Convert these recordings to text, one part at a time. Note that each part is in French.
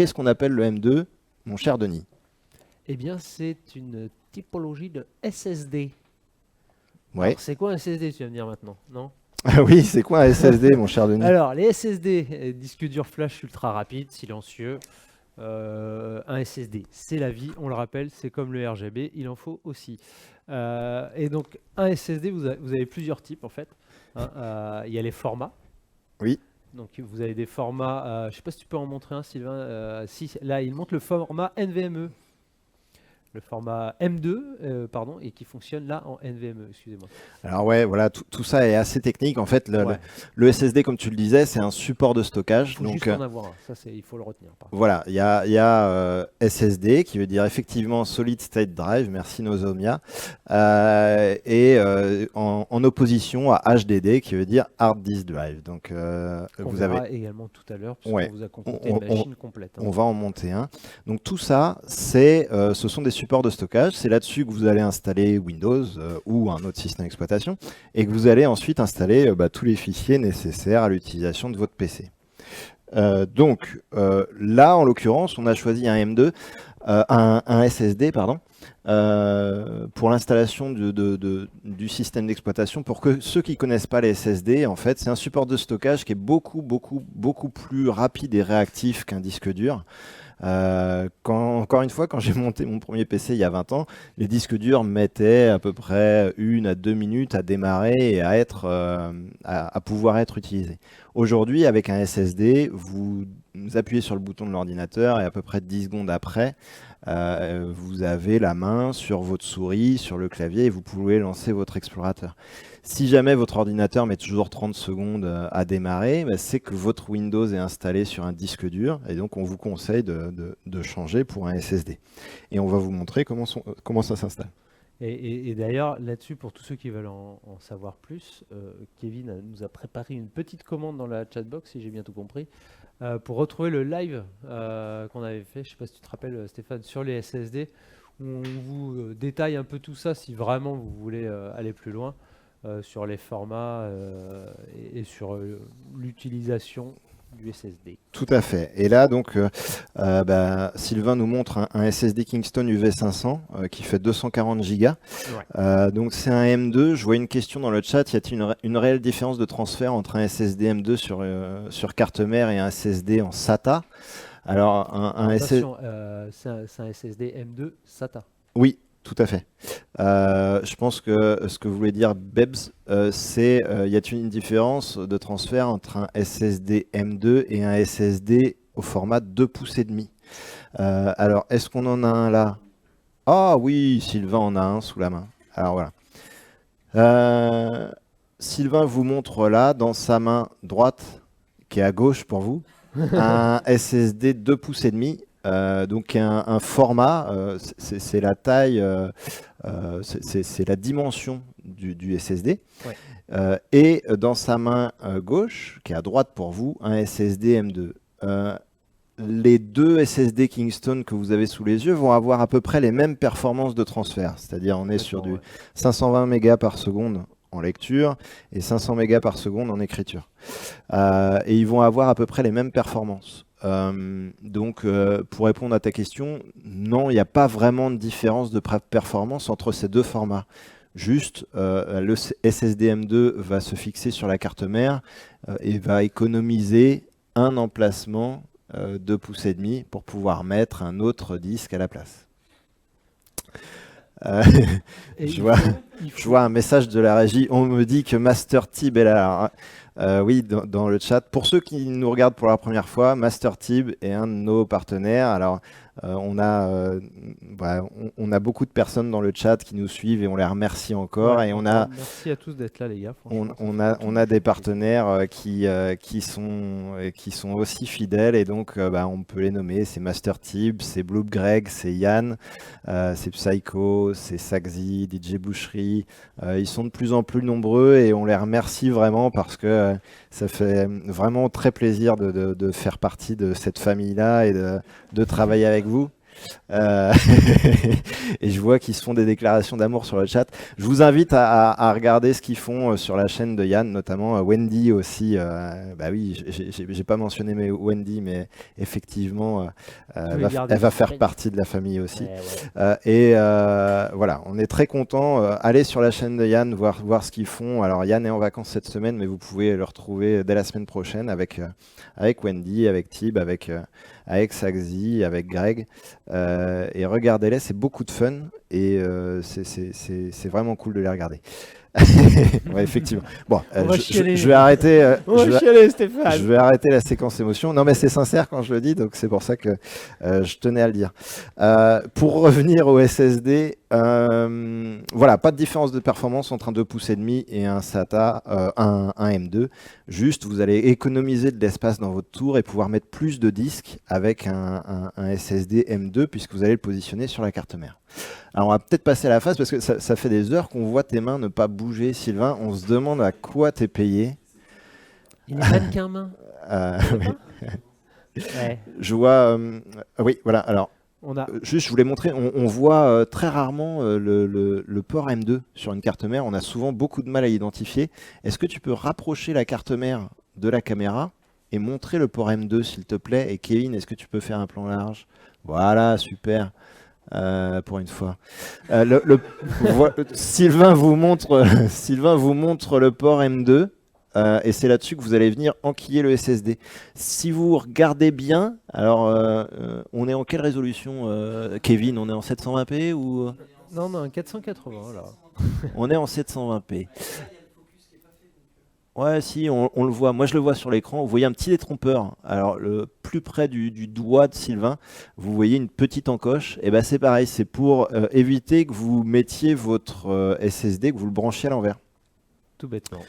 qu'est-ce qu'on appelle le M2, mon cher Denis? Eh bien, c'est une typologie de SSD. Ouais. Alors, c'est quoi un SSD, tu vas me dire maintenant, non? Ah oui, c'est quoi un SSD, mon cher Denis? Alors, les SSD, disques durs flash ultra rapide, silencieux. Un SSD, c'est la vie, on le rappelle, c'est comme le RGB, il en faut aussi. Et donc, un SSD, vous avez plusieurs types en fait. Hein. Il y a les formats. Oui. Donc, vous avez des formats, je ne sais pas si tu peux en montrer un, Sylvain. Si, là, il montre le format NVMe. Le format M2, pardon, et qui fonctionne là en NVMe, excusez-moi. Alors ouais, voilà, tout ça est assez technique. En fait, le SSD, comme tu le disais, c'est un support de stockage. Il faut donc, juste en avoir un, ça il faut le retenir. Voilà, il y a SSD qui veut dire effectivement Solid State Drive, merci Nozomiya, et en opposition à HDD qui veut dire Hard Disk Drive. Donc vous avez également tout à l'heure, puisqu'on vous a concocté une machine complète. Hein. On va en monter un. Donc tout ça, ce sont des supports de stockage. C'est là-dessus que vous allez installer Windows ou un autre système d'exploitation et que vous allez ensuite installer tous les fichiers nécessaires à l'utilisation de votre PC. Donc là, en l'occurrence, on a choisi un M2, un SSD, pardon, pour l'installation du système d'exploitation. Pour que ceux qui ne connaissent pas les SSD, en fait, c'est un support de stockage qui est beaucoup plus rapide et réactif qu'un disque dur. Encore une fois, quand j'ai monté mon premier PC il y a 20 ans, les disques durs mettaient à peu près 1 à 2 minutes à démarrer et à pouvoir être utilisés. Aujourd'hui, avec un SSD, vous appuyez sur le bouton de l'ordinateur et à peu près 10 secondes après, vous avez la main sur votre souris, sur le clavier et vous pouvez lancer votre explorateur. Si jamais votre ordinateur met toujours 30 secondes à démarrer, c'est que votre Windows est installé sur un disque dur et donc on vous conseille de changer pour un SSD. Et on va vous montrer comment ça s'installe. Et d'ailleurs, là-dessus, pour tous ceux qui veulent en savoir plus, Kevin nous a préparé une petite commande dans la chatbox, si j'ai bien tout compris, pour retrouver le live qu'on avait fait, je ne sais pas si tu te rappelles Stéphane, sur les SSD, où on vous détaille un peu tout ça si vraiment vous voulez aller plus loin. Sur les formats et sur l'utilisation du SSD. Tout à fait. Et là, donc, Sylvain nous montre un SSD Kingston UV500 qui fait 240 Go. Ouais. Donc, c'est un M2. Je vois une question dans le chat. Y a-t-il une réelle différence de transfert entre un SSD M2 sur carte mère et un SSD en SATA? Alors, attention, c'est un SSD M2 SATA. Oui. Tout à fait. Je pense que ce que voulait dire Bebs, c'est y a-t-il une différence de transfert entre un SSD M2 et un SSD au format 2,5 pouces? Alors, est-ce qu'on en a un là? Ah oui, Sylvain en a un sous la main. Alors voilà. Sylvain vous montre là, dans sa main droite, qui est à gauche pour vous, un SSD 2,5 pouces. Donc un format, c'est la taille, c'est la dimension du SSD. Ouais. Et dans sa main gauche, qui est à droite pour vous, un SSD M2. Les deux SSD Kingston que vous avez sous les yeux vont avoir à peu près les mêmes performances de transfert. C'est-à-dire on est sur du 520 mégas par seconde en lecture et 500 mégas par seconde en écriture. Et ils vont avoir à peu près les mêmes performances. Donc, pour répondre à ta question, non, il n'y a pas vraiment de différence de performance entre ces deux formats. Juste, le SSD M2 va se fixer sur la carte mère et va économiser un emplacement 2,5 pouces pour pouvoir mettre un autre disque à la place. Je vois un message de la régie. On me dit que MasterTib est là. Oui, dans le chat. Pour ceux qui nous regardent pour la première fois, MasterTib est un de nos partenaires. Alors, on a beaucoup de personnes dans le chat qui nous suivent et on les remercie encore. Ouais, et merci à tous d'être là, les gars. On a des partenaires qui sont aussi fidèles et donc on peut les nommer. C'est MasterTib, c'est Bloopgreg, c'est Yann, c'est Psycho, c'est Saxy, DJ Boucherie. Ils sont de plus en plus nombreux et on les remercie vraiment parce que ça fait vraiment très plaisir de faire partie de cette famille-là et de travailler avec vous. Euh, et je vois qu'ils se font des déclarations d'amour sur le chat. Je vous invite à regarder ce qu'ils font sur la chaîne de Yann, notamment Wendy aussi. Bah oui, j'ai pas mentionné Wendy, mais effectivement, elle va faire partie de la famille aussi. Voilà, on est très content. Allez sur la chaîne de Yann, voir ce qu'ils font. Alors Yann est en vacances cette semaine, mais vous pouvez le retrouver dès la semaine prochaine avec Wendy, avec Tib, avec Saxy, avec Greg. Et regardez-les, c'est beaucoup de fun et c'est vraiment cool de les regarder. Ouais, effectivement. Bon, je vais arrêter. Stéphane. Je vais arrêter la séquence émotion. Non, mais c'est sincère quand je le dis, donc c'est pour ça que je tenais à le dire. Pour revenir au SSD, voilà, pas de différence de performance entre un 2 pouces et demi et un SATA, un M2. Juste, vous allez économiser de l'espace dans votre tour et pouvoir mettre plus de disques avec un SSD M2 puisque vous allez le positionner sur la carte mère. Alors on va peut-être passer à la phase parce que ça fait des heures qu'on voit tes mains ne pas bouger, Sylvain. On se demande à quoi t'es payé. Il est mannequin main. Ouais. Je vois. Oui, voilà. Alors, juste, je voulais montrer. On voit très rarement le port M2 sur une carte mère. On a souvent beaucoup de mal à l'identifier. Est-ce que tu peux rapprocher la carte mère de la caméra et montrer le port M2, s'il te plaît? Et Kevin, est-ce que tu peux faire un plan large? Voilà, super. Pour une fois. Sylvain vous montre le port M2 et c'est là-dessus que vous allez venir enquiller le SSD. Si vous regardez bien, alors on est en quelle résolution, Kevin? On est en 720p ou Non, en 480 là. On est en 720p. Ouais, si, on le voit. Moi, je le vois sur l'écran. Vous voyez un petit détrompeur. Alors, le plus près du doigt de Sylvain, vous voyez une petite encoche. Et ben, c'est pareil. C'est pour éviter que vous mettiez votre SSD, que vous le branchiez à l'envers. Tout bêtement.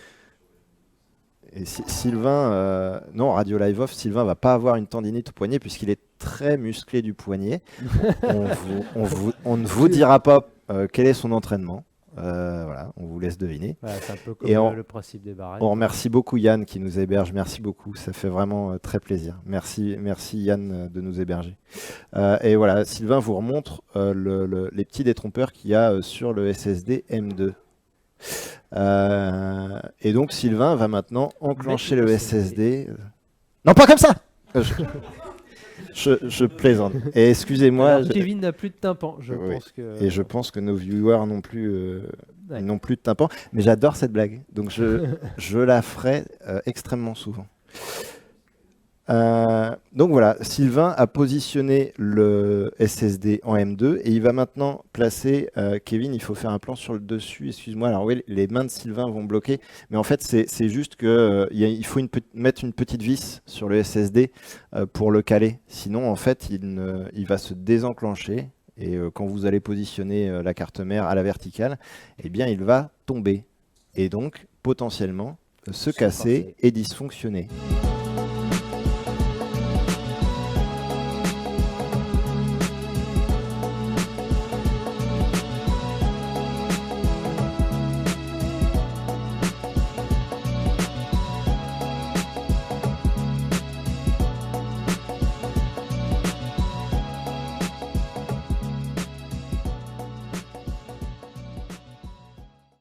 Et Sylvain, non, Radio Live Off, Sylvain va pas avoir une tendinite au poignet puisqu'il est très musclé du poignet. On ne vous dira pas quel est son entraînement. Voilà, on vous laisse deviner. Voilà, c'est un peu comme le principe des barrettes. On remercie beaucoup Yann qui nous héberge. Merci beaucoup, ça fait vraiment très plaisir. Merci Yann de nous héberger. Et voilà, Sylvain vous remontre les petits détrompeurs qu'il y a sur le SSD M2. Et donc Sylvain va maintenant enclencher le SSD. Non, pas comme ça. Je plaisante. Et excusez-moi. Kevin n'a plus de tympan, pense que... Et je pense que nos viewers n'ont plus de tympan. Mais j'adore cette blague. Donc je la ferai extrêmement souvent. Donc voilà, Sylvain a positionné le SSD en M2 et il va maintenant placer, Kevin, il faut faire un plan sur le dessus, excuse-moi, alors oui, les mains de Sylvain vont bloquer, mais en fait c'est juste que il faut mettre une petite vis sur le SSD pour le caler, sinon en fait il va se désenclencher et quand vous allez positionner la carte mère à la verticale, eh bien il va tomber et donc potentiellement se casser et dysfonctionner.